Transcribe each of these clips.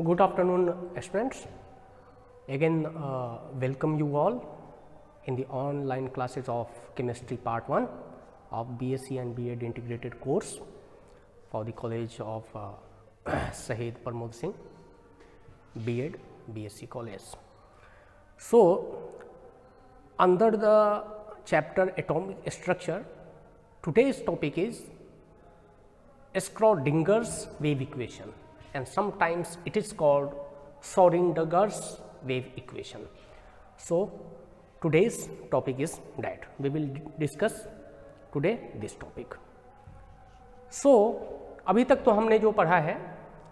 Good afternoon, students. Again, welcome you all in the online classes of Chemistry Part 1 of BSc and B.Ed integrated course for the College of Shahid Pramod Singh, B.Ed, BSc College. So, under the chapter Atomic Structure, today's topic is Schrodinger's wave equation, and sometimes it is called Schrodinger's wave equation. So, today's topic is that we will discuss today this topic. So, अभी तक तो हमने जो पढ़ा है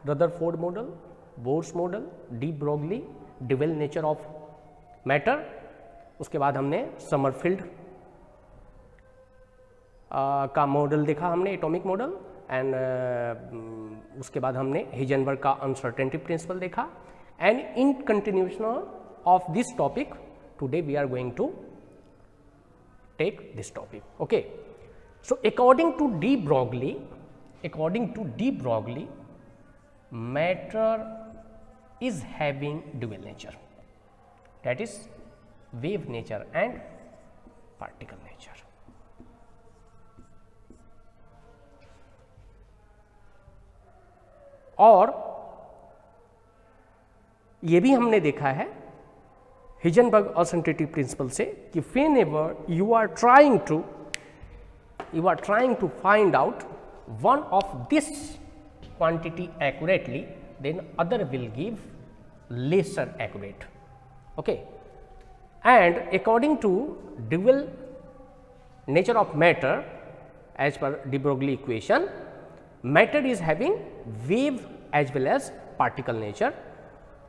Rutherford model, Bohr's model, de Broglie, dual nature of matter, उसके बाद हमने समरफील्ड का मॉडल देखा हमने एटॉमिक मॉडल, एंड उसके बाद हमने हिजनबर्ग का अनसर्टेनिटी प्रिंसिपल देखा. And in continuation of this topic today we are going to take this topic. Okay, so according to de Broglie matter is having dual nature, that is wave nature and particle nature. और ये भी हमने देखा है Heisenberg uncertainty principle से कि whenever you are trying to find out one of this quantity accurately, then other will give lesser accurate. Okay, and according to dual nature of matter, as per de Broglie equation, matter is having wave as well as particle nature.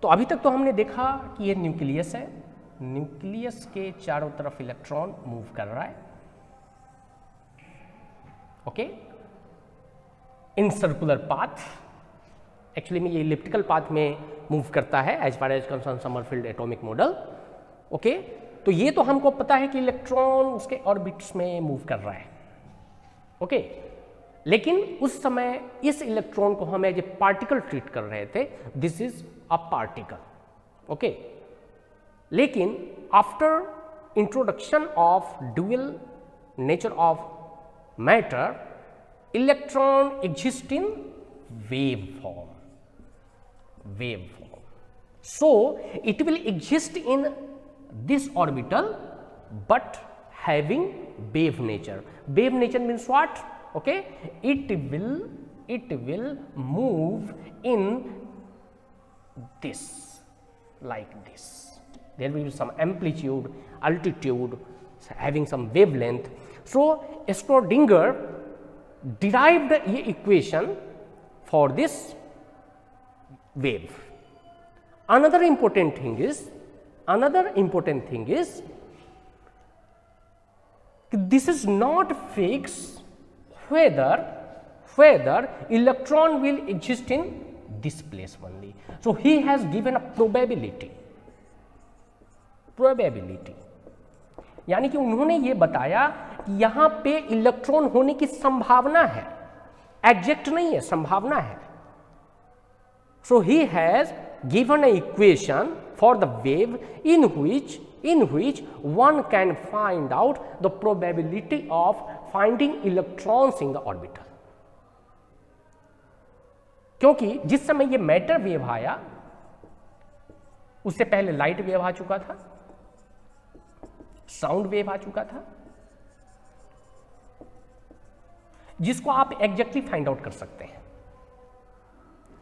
तो अभी तक तो हमने देखा कि ये nucleus है, nucleus के चारों तरफ इलेक्ट्रॉन मूव कर रहा है. Okay, in circular path, actually में ये इलिप्टिकल पाथ में मूव करता है as far as concern Sommerfeld atomic model. Okay, तो ये तो हमको पता है कि इलेक्ट्रॉन उसके ऑर्बिट्स में मूव कर रहा है. ओके, लेकिन उस समय इस इलेक्ट्रॉन को हम एज ए पार्टिकल ट्रीट कर रहे थे. This is a particle. Okay, लेकिन after introduction of dual nature of matter, electron exist in wave form. So it will exist in this orbital but having wave nature. Wave nature means what? Okay, it will move in this, like this. There will be some amplitude, altitude, having some wavelength. So Schrodinger derived a equation for this wave. Another important thing is this is not fixed whether electron will exist in this place only. So he has given a probability. यानी कि उन्होंने ये बताया कि यहाँ पे electron होने की संभावना है, एग्जैक्ट नहीं है, संभावना है. So he has given an equation for the wave in which one can find out the probability of finding electrons in the orbital. क्योंकि जिस समय ये मैटर वेव आया उससे पहले लाइट वेव आ चुका था, साउंड वेव आ चुका था, जिसको आप एग्जैक्टली फाइंड आउट कर सकते हैं.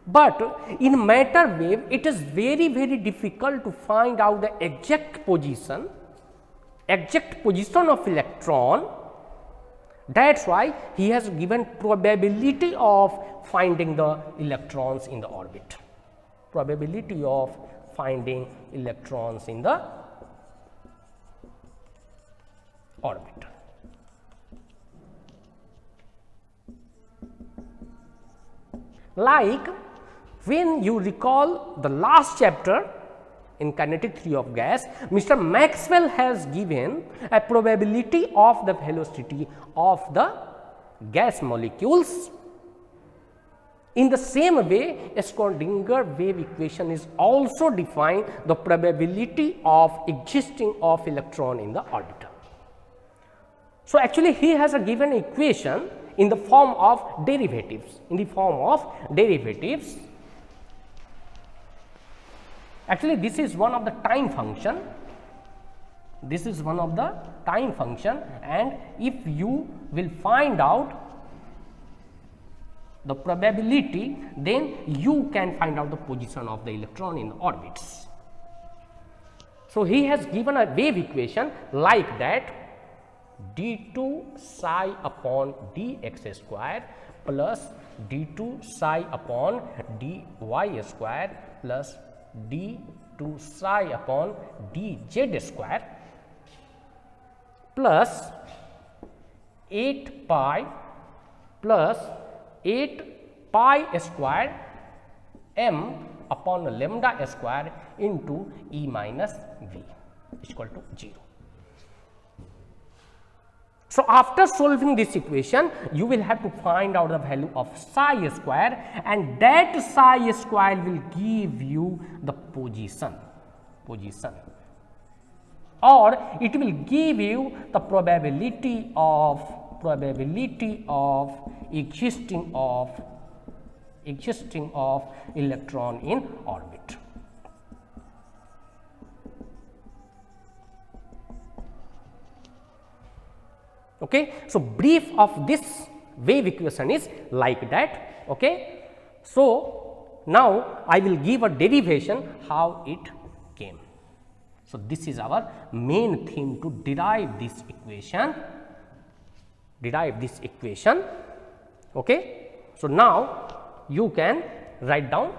But in matter wave it is very very difficult to find out the exact position of electron. That's why he has given probability of finding the electrons in the orbit. Probability of finding electrons in the orbit. Like when you recall the last chapter in kinetic theory of gas, Mr. Maxwell has given a probability of the velocity of the gas molecules In the same way, Schrodinger wave equation is also define the probability of existing of electron in the orbital. So actually he has a given equation in the form of derivatives, Actually this is one of the time function, and if you will find out the probability, then you can find out the position of the electron in the orbits. So he has given a wave equation like that, d2 psi upon dx square plus d2 psi upon dy square plus d2 psi upon dz square plus 8 pi plus 8 pi square m upon lambda square into E minus V is equal to 0. So after solving this equation, you will have to find out the value of psi square, and that psi square will give you the position, or it will give you the probability of existing of electron in orbit. Okay, so brief of this wave equation is like that. Okay, so now I will give a derivation how it came. So this is our main theme, to derive this equation. Okay, so now you can write down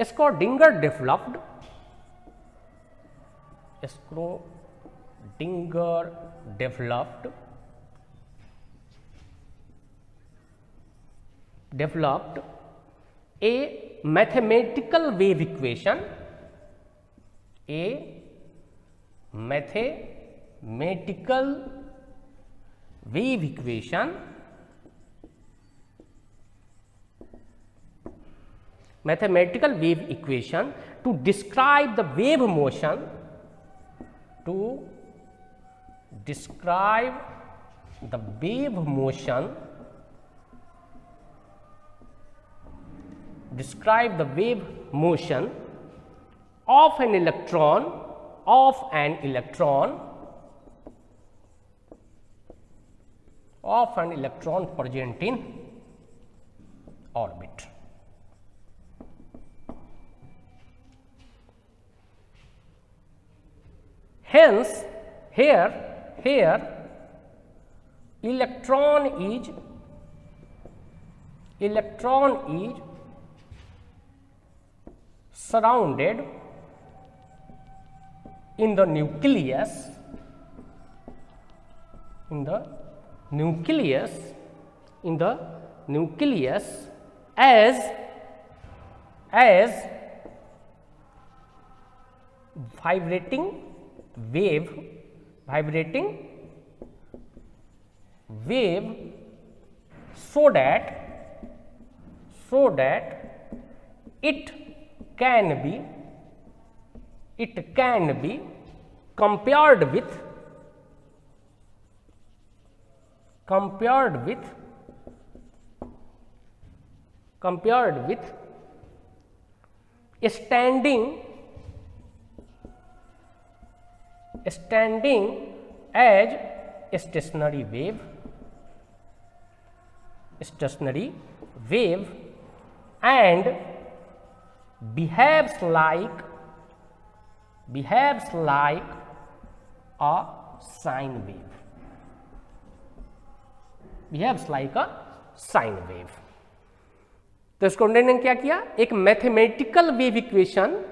Schrodinger developed a mathematical wave equation, to describe the wave motion, of an electron present in orbit. Hence, here electron is surrounded in the nucleus, as vibrating wave, so that it can be compared with standing as a stationary wave and behaves like a sine wave. तो स्कॉन्डेन ने क्या किया, एक mathematical wave equation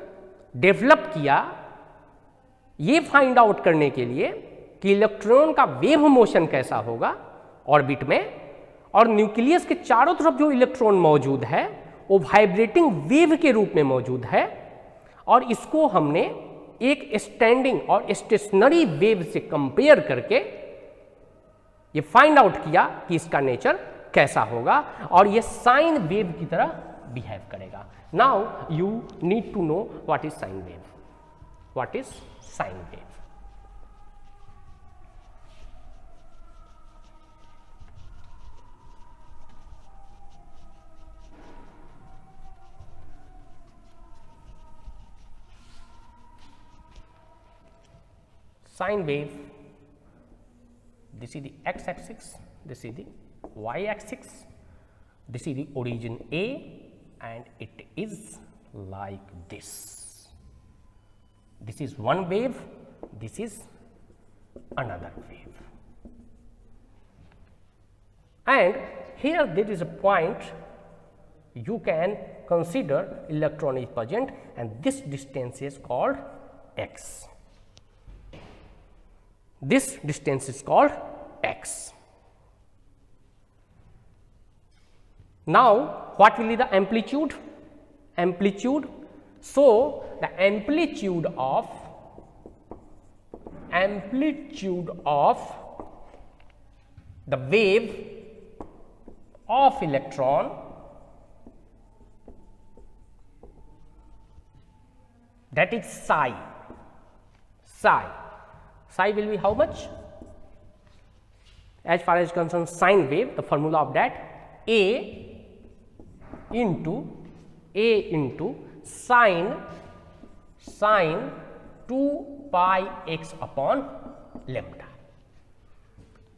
develop किया ये find out करने के लिए कि इलेक्ट्रॉन का वेव मोशन कैसा होगा ऑर्बिट में, और न्यूक्लियस के चारों तरफ जो इलेक्ट्रॉन मौजूद है वो वाइब्रेटिंग वेव के रूप में मौजूद है और इसको हमने एक स्टैंडिंग और स्टेशनरी वेव से कंपेयर करके ये फाइंड आउट किया कि इसका नेचर कैसा होगा और ये साइन वेव की तरह बिहेव करेगा। Now you need to know what is sine wave. What is sine wave? Sine wave, this is the x-axis, this is the y-axis, this is the origin A and it is like this. This is one wave, this is another wave. And here there is a point you can consider electron is present and this distance is called x. This distance is called x. Now, what will be the amplitude? Amplitude. So, the amplitude of the wave of electron, that is psi. Psi will be how much? As far as concerned sine wave, the formula of that A into sine 2 pi x upon lambda.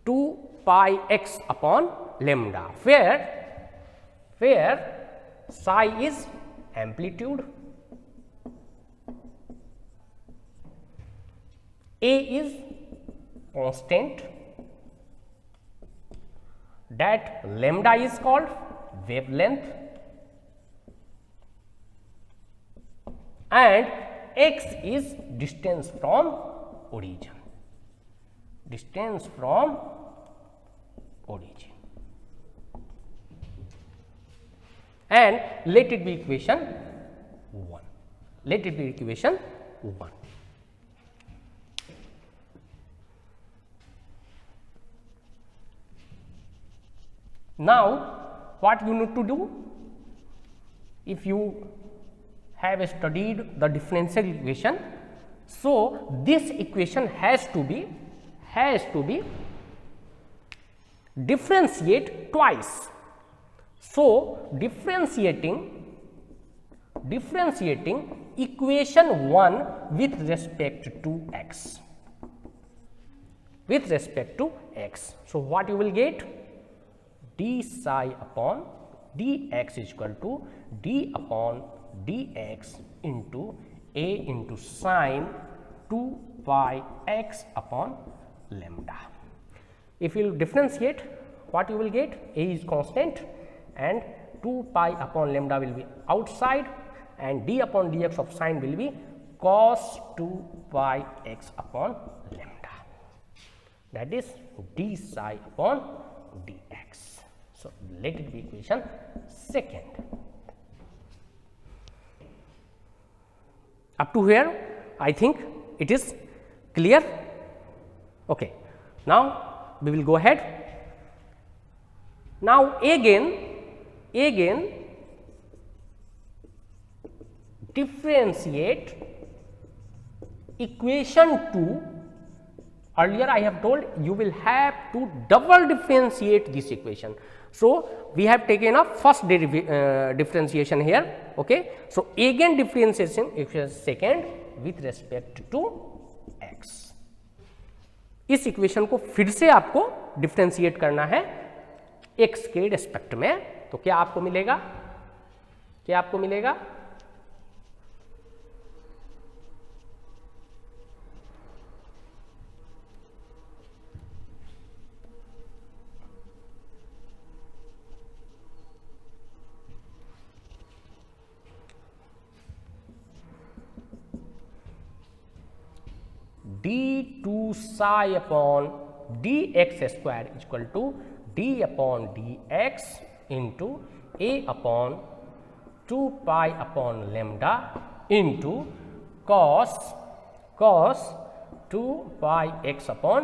2 pi x upon lambda, where psi is amplitude, A is constant, that lambda is called wavelength and x is distance from origin. Distance from origin. And let it be equation 1. Let it be equation 1. Now, what you need to do? If you have studied the differential equation, so this equation has to be differentiate twice. So, differentiating equation 1 with respect to x. With respect to x. So, what you will get? D psi upon dx is equal to d upon dx into a into sine 2 pi x upon lambda. If you differentiate, what you will get? A is constant and 2 pi upon lambda will be outside and d upon dx of sine will be cos 2 pi x upon lambda. That is d psi upon dx. So, let it be equation 2nd. Up to here, I think it is clear. Okay. Now, we will go ahead. Now, again differentiate equation 2. Earlier I have told you will have to double differentiate this equation. So, we have taken a first differentiation here. Okay. So, again differentiation equation 2nd with respect to x. इस equation को फिर से आपको differentiate करना है x के respect में। तो क्या आपको मिलेगा? d2 psi upon dx square is equal to d upon dx into a upon 2 pi upon lambda into cos 2 pi x upon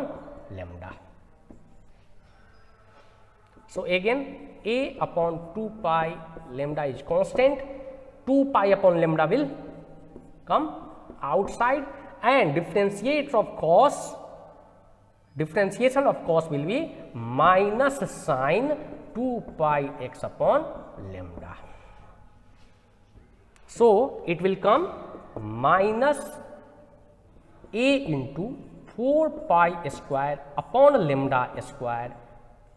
lambda. So again a upon 2 pi lambda is constant, 2 pi upon lambda will come outside, and differentiation of cos will be minus sine 2 pi x upon lambda. So it will come minus a into 4 pi square upon lambda square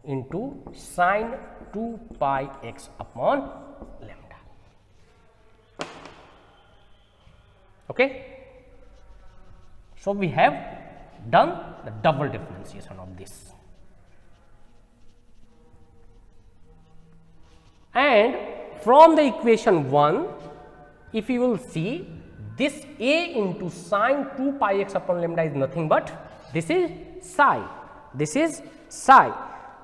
into sine 2 pi x upon lambda. Okay, so we have done the double differentiation of this, and from the equation 1, if you will see, this a into sine 2 pi x upon lambda is nothing but this is psi, this is psi.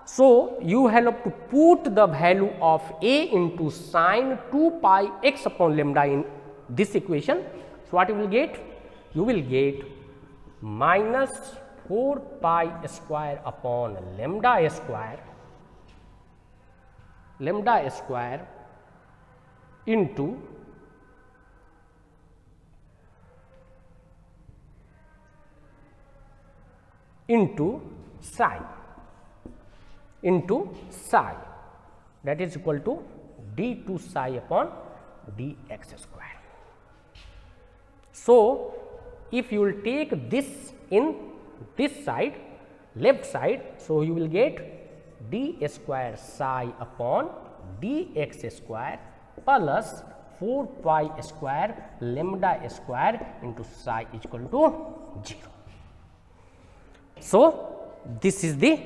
So you have to put the value of a into sine 2 pi x upon lambda in this equation. So what you will get? You will get minus 4 pi square upon lambda square into psi, that is equal to d2 psi upon dx square. So if you will take this in this side, left side, so you will get d square psi upon dx square plus 4 pi square lambda square into psi is equal to 0. So this is the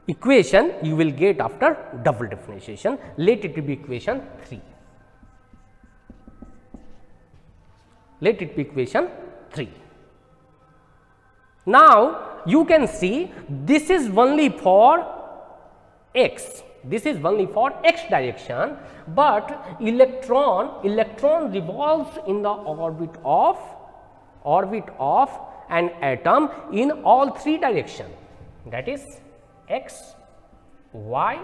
equation you will get after double differentiation. Let it be equation 3. Let it be equation 3. Now you can see this is only for x. This is only for x direction, but electron revolves in the orbit of an atom in all three directions, that is x, y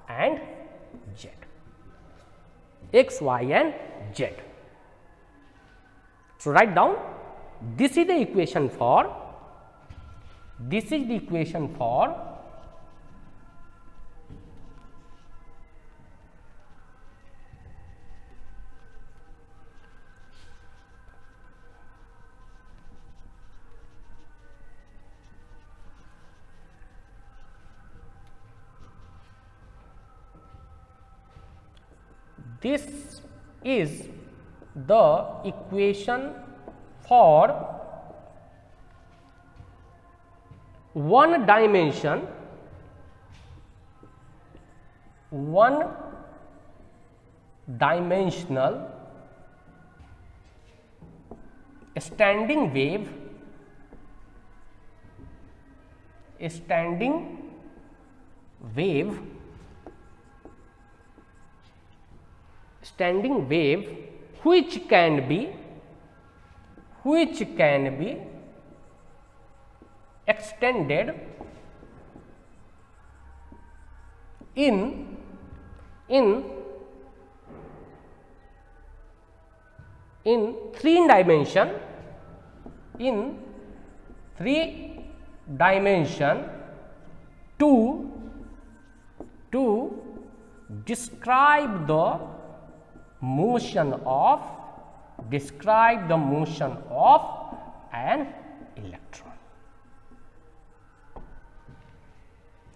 and z. X, y and z. So write down, this is the equation for this is the equation for one dimensional standing wave which can be extended in three dimension to describe the motion of an electron.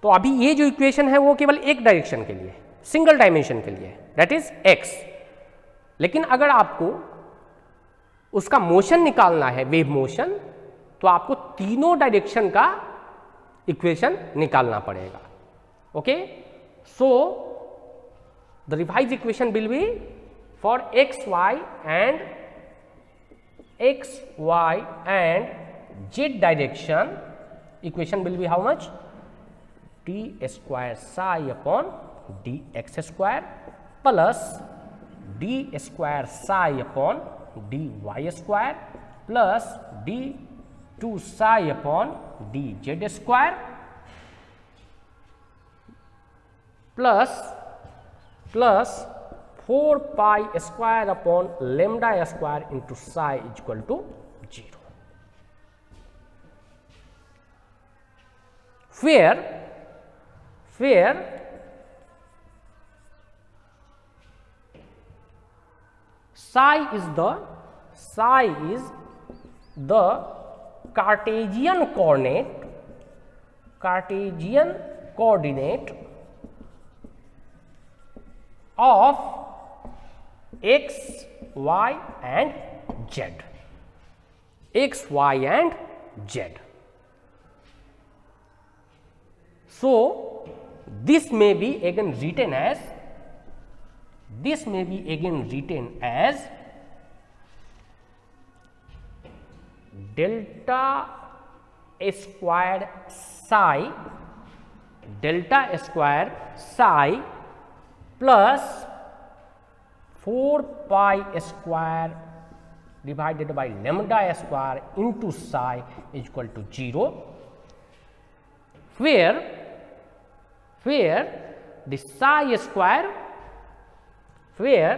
तो अभी ये जो equation है वो केवल एक direction के लिए, सिंगल डायमेंशन के लिए, दैट इज x. लेकिन अगर आपको उसका मोशन निकालना है, वेव मोशन, तो आपको तीनों डायरेक्शन का इक्वेशन निकालना पड़ेगा. Okay, so the revise equation will be for x, y and z direction, equation will be how much? D square psi upon dx square plus d square psi upon dy square plus d2 psi upon dz square plus 4 pi square upon lambda square into psi is equal to 0. Where psi is the Cartesian coordinate of x, y and z. X, y and z. So this may be again written as delta square psi plus 4 pi square divided by lambda square into psi is equal to 0, where the psi square, where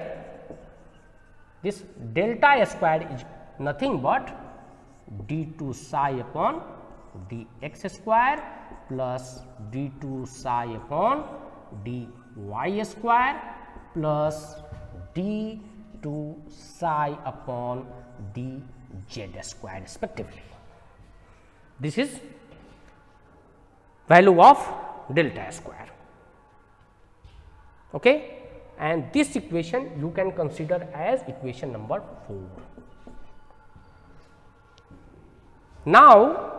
this delta square is nothing but d2 psi upon dx square plus d2 psi upon dy square plus d2 psi upon dz square respectively. This is value of delta square. Okay, and this equation you can consider as equation number 4. Now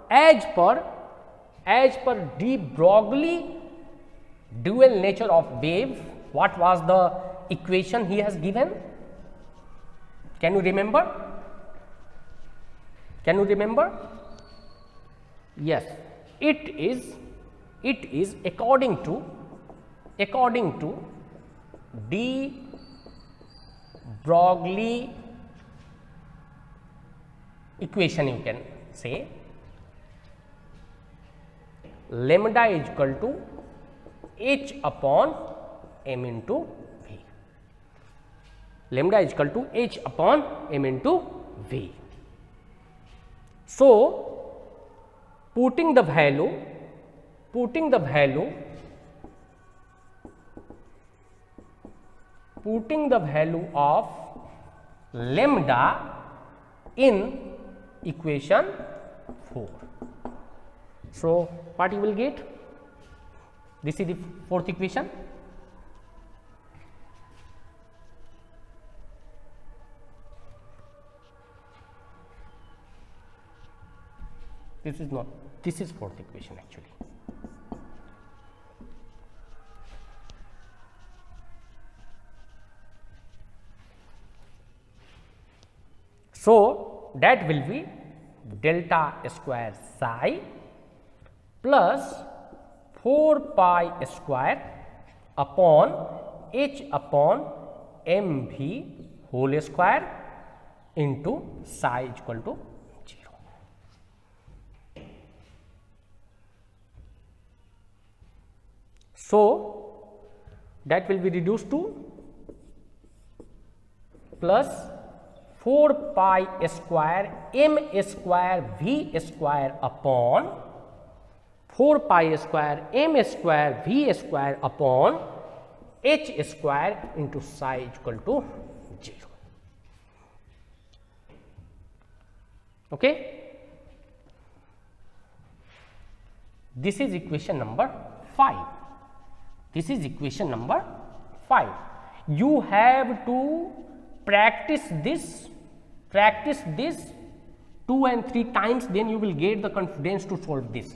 as per de Broglie dual nature of wave, what was the equation he has given? Can you remember? Yes, it is according to de Broglie equation, you can say lambda is equal to h upon m into v. Lambda is equal to h upon m into v. So putting the value of lambda in equation 4. So what you will get? This is the fourth equation. This is not, this is fourth equation actually. So that will be delta square psi plus 4 pi square upon h upon mv whole square into psi is equal to 0. So that will be reduced to plus 4 pi square m square v square upon 4 pi square m square v square upon h square into psi is equal to 0. Okay. This is equation number 5. This is equation number 5. You have to practice this 2 and 3 times, then you will get the confidence to solve this,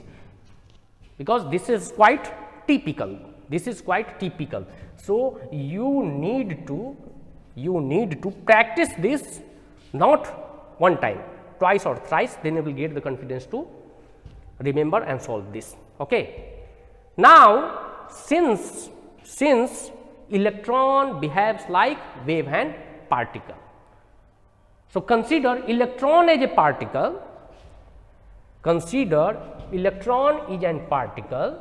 because this is quite typical. So you need to practice this not one time, twice or thrice, then you will get the confidence to remember and solve this. Okay. Now since electron behaves like wave and particle. So, consider electron as a particle, consider electron is a particle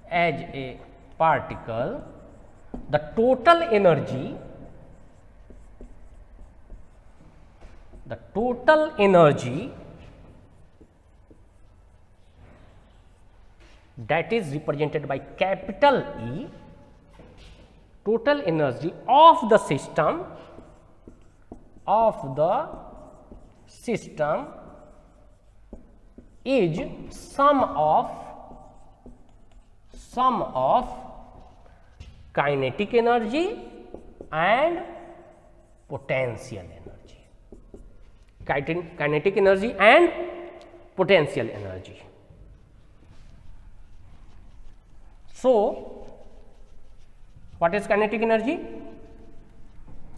as a particle, the total energy that is represented by capital E, total energy of the system is sum of kinetic energy and potential energy. Kinetic energy and potential energy. So, what is kinetic energy?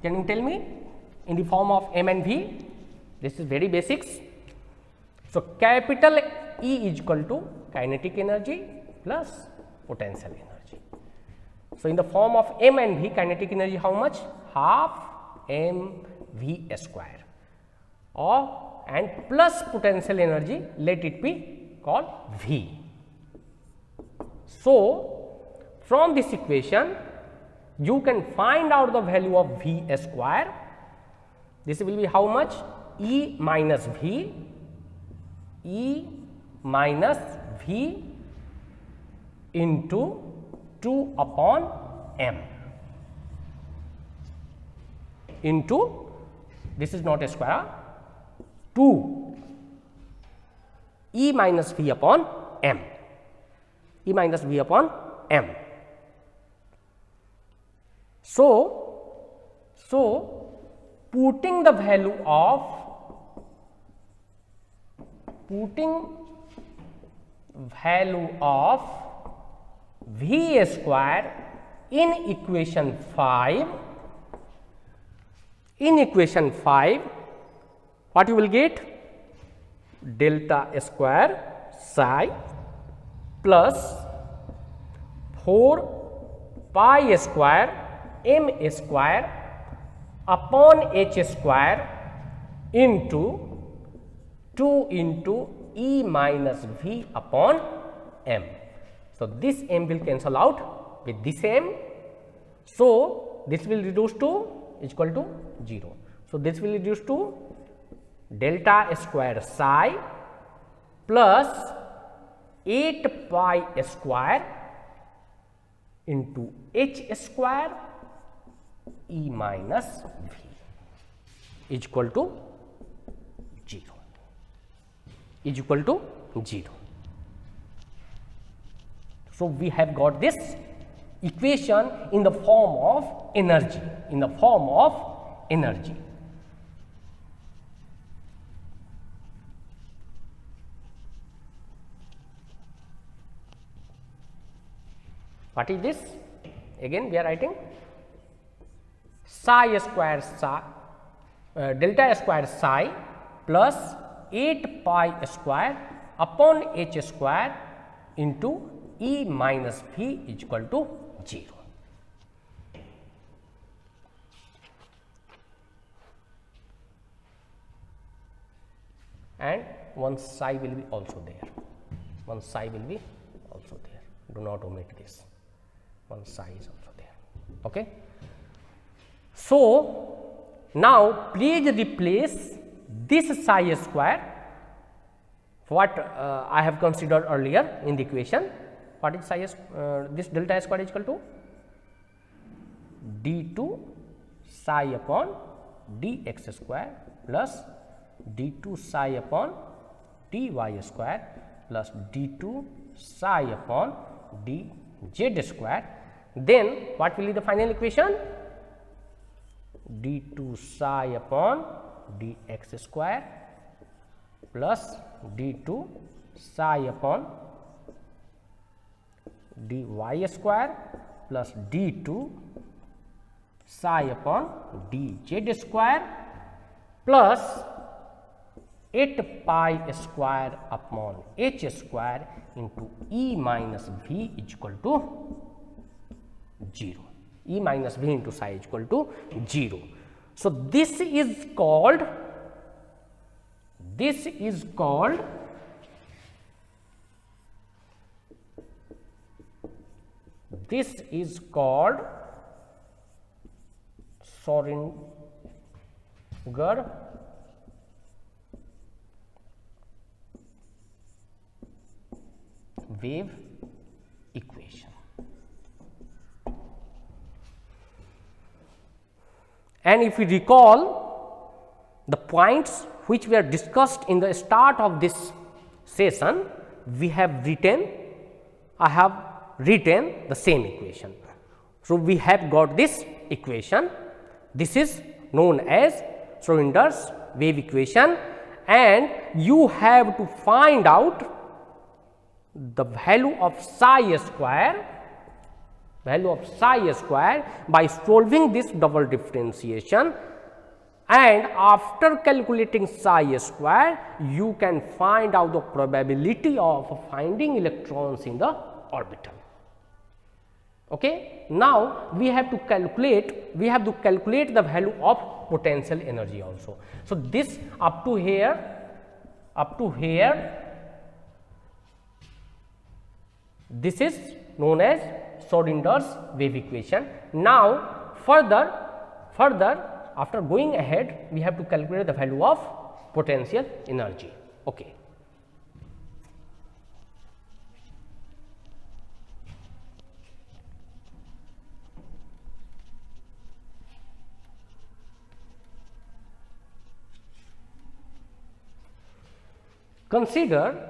Can you tell me? In the form of m and v. This is very basics. So, capital E is equal to kinetic energy plus potential energy. So, in the form of m and v, kinetic energy how much? Half mv square, or and plus potential energy, let it be called v. So, from this equation you can find out the value of v square. This will be how much? E minus v into 2 upon m into, this is not a square, 2 E minus v upon m, E minus v upon m. So putting the value of v square in equation 5, what you will get? Delta square psi plus 4 pi square m square upon h square into 2 into E minus v upon m. So, this m will cancel out with this m. So, this will reduce to is equal to 0. So, this will reduce to delta square psi plus 8 pi square into h square E minus v is equal to 0, is equal to 0. So, we have got this equation in the form of energy, What is this? Again we are writing psi square psi, delta square psi plus 8 pi square upon h square into E minus v is equal to 0. And one psi will be also there, do not omit this, one psi is also there. Okay. So, now please replace this psi square, what I have considered earlier in the equation. What is psi this delta square is equal to d2 psi upon dx square plus d2 psi upon dy square plus d2 psi upon dz square. Then what will be the final equation? d2 psi upon dx square plus d2 psi upon dy square plus d2 psi upon dz square plus 8 pi square upon h square into E minus V is equal to 0. E minus V into psi is equal to 0. So this is called Schrödinger wave equation. And if we recall the points which were discussed in the start of this session, we have written, I have written the same equation. So we have got this equation. This is known as Schrödinger's wave equation, and you have to find out the value of psi square by solving this double differentiation, and after calculating psi square you can find out the probability of finding electrons in the orbital. Okay. Now we have to calculate the value of potential energy also. So this up to here this is known as Schrödinger's wave equation. Now further after going ahead, we have to calculate the value of potential energy. Okay. Consider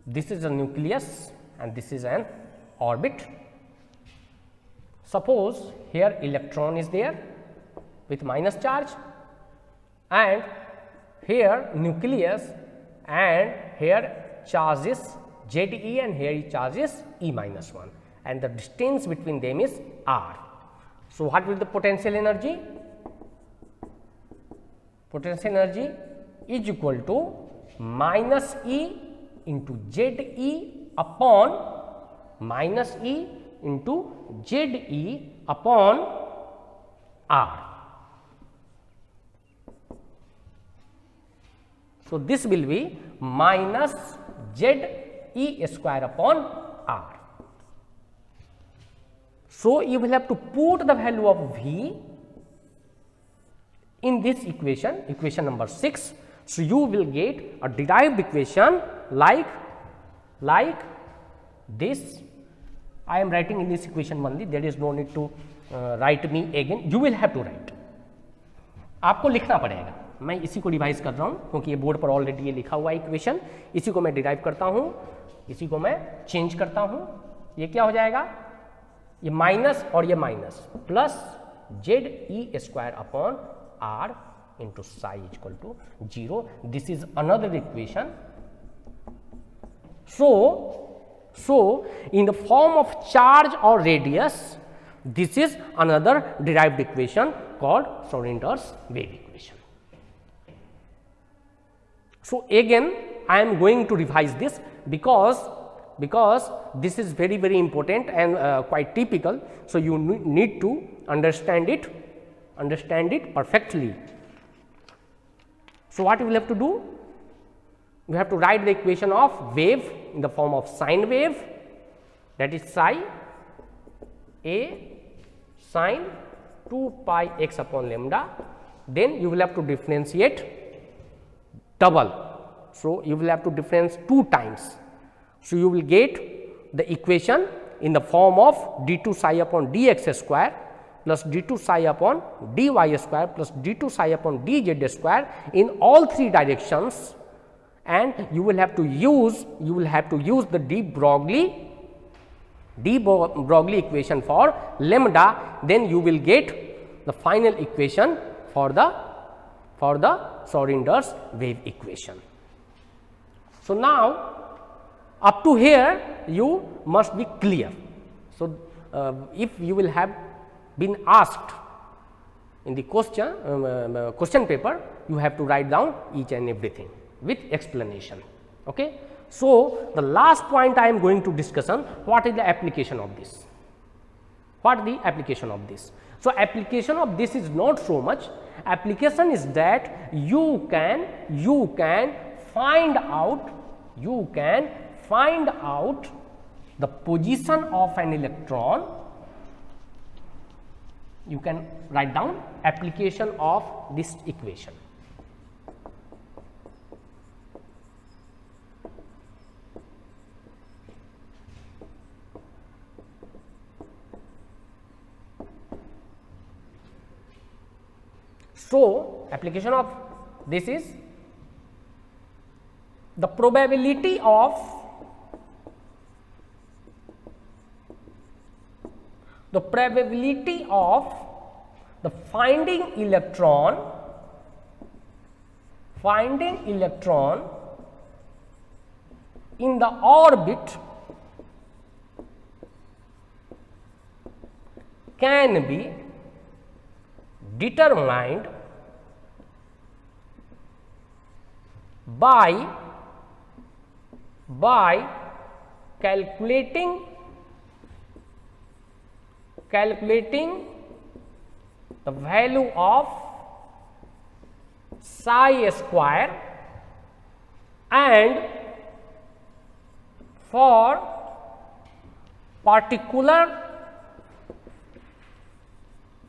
this is a nucleus and this is an orbit. Suppose here electron is there with minus charge, and here nucleus, and here charge is ZE and here charge is E minus 1, and the distance between them is R. So what will the potential energy? Potential energy is equal to minus E into ZE upon minus E into ZE upon R. So this will be minus ZE square upon R. So you will have to put the value of V in this equation, equation number 6. So you will get a derived equation like this. I am writing in this equation only, there is no need to write me again. You will have to write, आपको लिखना पड़ेगा. मैं इसी को revise कर रहा हूँ क्योंकि ये बोर्ड पर ऑलरेडी ये लिखा हुआ है इक्वेशन. इसी को मैं डिराइव करता हूँ, इसी को मैं चेंज करता हूँ. ये क्या हो जाएगा? ये माइनस और ये minus plus ZE square upon R into psi is equal to 0. This is another equation. So in the form of charge or radius, this is another derived equation called Schrödinger's wave equation. So again I am going to revise this because this is very important and quite typical. So you need to understand it perfectly. So what we will have to do? We have to write the equation of wave in the form of sine wave, that is psi a sine 2 pi x upon lambda. Then you will have to differentiate double. So you will have to differentiate 2 times. So you will get the equation in the form of d2 psi upon dx square plus d2 psi upon dy square plus d2 psi upon dz square in all 3 directions, and you will have to use the de Broglie equation for lambda. Then you will get the final equation for the Schrödinger's wave equation. So now up to here you must be clear. So if you will have been asked in the question paper, you have to write down each and everything with explanation. Okay. So, the last point I am going to discuss on what is the application of this. What is the application of this? So, application of this is not so much. Application is that you can find out the position of an electron. You can write down application of this equation. So, application of this is the probability of the finding electron in the orbit can be determined by calculating the value of psi square, and for particular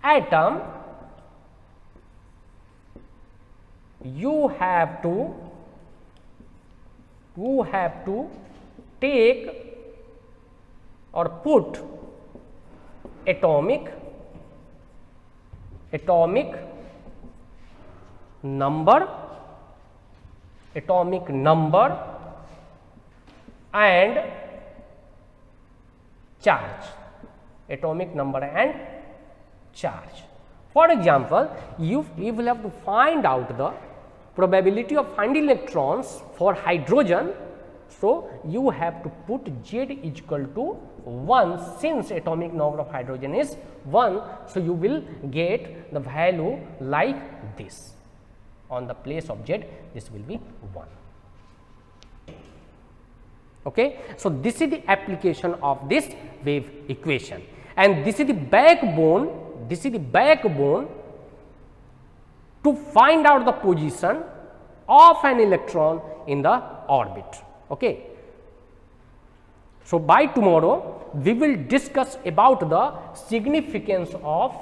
atom you have to take or put atomic number and charge. For example, you will have to find out the probability of finding electrons for hydrogen. So, you have to put Z is equal to 1, since atomic number of hydrogen is 1. So, you will get the value like this. On the place of Z, this will be 1. Okay. So, this is the application of this wave equation, and this is the backbone to find out the position of an electron in the orbit. Okay. So, by tomorrow we will discuss about the significance of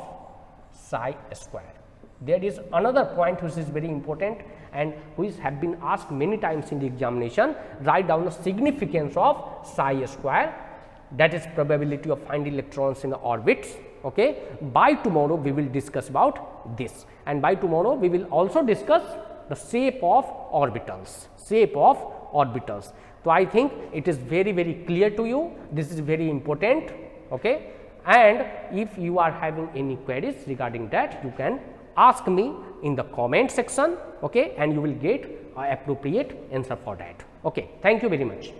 psi square. There is another point which is very important and which have been asked many times in the examination. Write down the significance of psi square, that is probability of finding electrons in the orbits. Okay. By tomorrow we will discuss about this, and by tomorrow we will also discuss the shape of orbitals. So, I think it is very clear to you. This is very important. Okay. And if you are having any queries regarding that, you can ask me in the comment section. Okay. And you will get appropriate answer for that. Okay. Thank you very much.